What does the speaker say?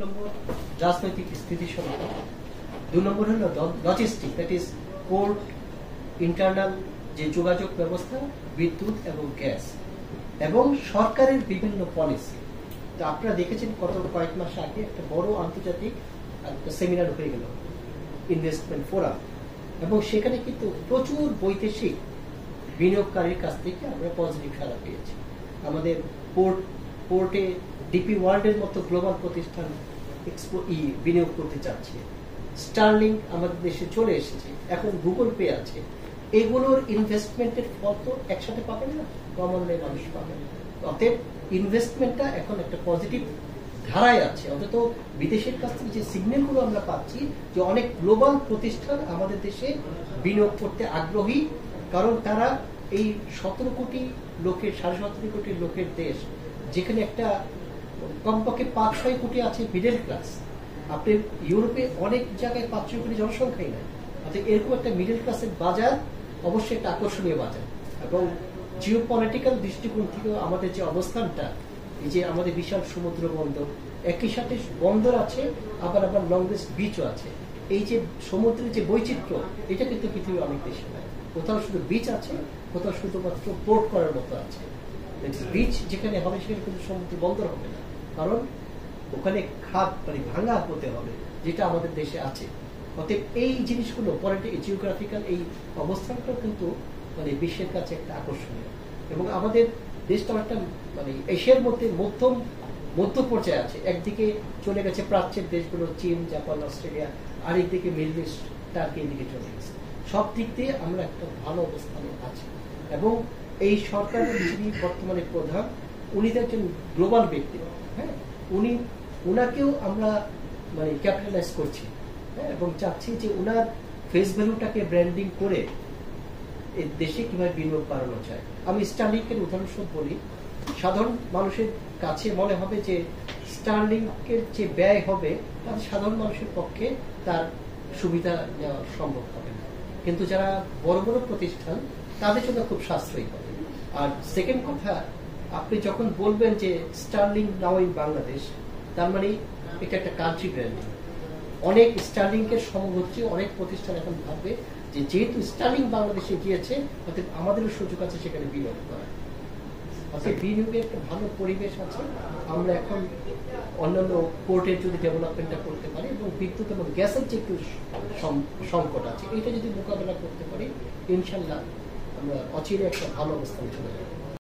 নম্বর রাজনৈতিক স্থিতিশীলতা, 2 নম্বর হলো logistic, that is port, internal যে যোগাযোগ ব্যবস্থা, বিদ্যুৎ এবং গ্যাস, এবং সরকারের বিভিন্ন পলিসি। তো আপনারা দেখেছেন কত কয়েক মাস আগে একটা বড় আন্তর্জাতিক একটা সেমিনার হয়ে গেল, ইনভেস্টমেন্ট ফোরাম, এবং সেখানে কিন্তু প্রচুর বৈদেশিক বিনিয়োগকারীর কাছ থেকে আমরা পজিটিভ সাড়া পেয়েছি। আমাদের পোর্টে ডিপি ওয়ার্ল্ডের মতো গ্লোবাল প্রতিষ্ঠান বিনিয়োগ করতে চাচ্ছে। স্টারলিং আমাদের দেশে চলে এসেছে, এখন গুগল পে আছে। এগুলোর ইনভেস্টমেন্টের ফল তো একসাথে পাবেন না, কমন মানুষ পাবেন। অতএব ইনভেস্টমেন্টটা এখন একটা পজিটিভ ধারায় আছে। অন্তত বিদেশের কাছ থেকে যে সিগন্যালগুলো আমরা পাচ্ছি যে অনেক গ্লোবাল প্রতিষ্ঠান আমাদের দেশে বিনিয়োগ করতে আগ্রহী, কারণ তারা এই 17 কোটি লোকের, 17.5 কোটি লোকের দেশ, যেখানে একটা কমপক্ষে 5-6 কোটি আছে মিডল ক্লাস। আপনি ইউরোপে অনেক জায়গায় 5-6 কোটি জনসংখ্যাই নাই। অর্থাৎ এরকম একটা মিডল ক্লাসের বাজার অবশ্যই একটা আকর্ষণীয় বাজার। এবং জিও পলিটিক্যাল দৃষ্টিকোণ থেকেও আমাদের যে অবস্থানটা, এই যে আমাদের বিশাল সমুদ্র বন্দর, একই সাথে বন্দর আছে, আবার লংগেস্ট বিচও আছে। এই যে সমুদ্রের যে বৈচিত্র্য, এটা কিন্তু পৃথিবীর অনেক দেশে নাই। কোথাও শুধু বিচ আছে, কোথাও শুধুমাত্র পোর্ট করার মতো আছে। বিচ যেখানে হবে সেখানে কিন্তু সমুদ্র বন্দর হবে না, কারণ ওখানে খাত ভাঙা হতে হবে, যেটা আমাদের দেশে আছে। অতএব এই জিনিসগুলো জিওগ্রাফিক্যাল এই অবস্থানটাও কিন্তু বিশ্বের কাছে একটা আকর্ষণীয়। এবং আমাদের দেশটা একটা এশিয়ার মধ্যে মধ্য পর্যায়ে আছে। একদিকে চলে গেছে প্রাচ্যের দেশগুলো, চীন, জাপান, অস্ট্রেলিয়া, আরেকদিকে মিডল ইস্ট, টার্কির দিকে চলে গেছে। সব দিক দিয়ে আমরা একটা ভালো অবস্থানে আছি। এবং এই সরকারের যিনি বর্তমানে প্রধান, উনি তো একজন গ্লোবাল ব্যক্তি, হ্যাঁ, উনাকেও আমরা ক্যাপিটালাইজ করছি, হ্যাঁ, এবং চাচ্ছি যে উনার ফেস ভ্যালুটাকে ব্র্যান্ডিং করে এই দেশে কিভাবে বিনিয়োগ বাড়ানো যায়। আমি স্টারলিংকের উদাহরণস্বরূপ বলি, সাধারণ মানুষের কাছে মনে হবে যে স্টারলিংকের যে ব্যয় হবে তাতে সাধারণ মানুষের পক্ষে তার সুবিধা নেওয়া সম্ভব হবে না, কিন্তু যারা বড় বড় প্রতিষ্ঠান তাদের জন্য খুব সাশ্রয়ী হবে। আর সেকেন্ড কথা, আপনি যখন বলবেন যে স্টারলিং নাও ইন বাংলাদেশ, তার মানে এটা একটা কান্ট্রি ব্র্যান্ডিং। অনেক স্টারলিংকের সমগোত্রী অনেক প্রতিষ্ঠান এখন ভাববে যে যেহেতু স্টারলিং বাংলাদেশে গিয়েছে, অর্থাৎ আমাদেরও সুযোগ আছে সেখানে বিনিয়োগ করার। অর্থাৎ বিনিয়োগের একটা ভালো পরিবেশ আছে। আমরা এখন অন্যান্য পোর্টের যদি ডেভেলপমেন্টটা করতে পারি, এবং বিদ্যুৎ এবং গ্যাসের যে একটু সংকট আছে, এটা যদি মোকাবেলা করতে পারি, ইনশাল্লাহ আমরা অচিরে একটা ভালো অবস্থানে চলে যাব।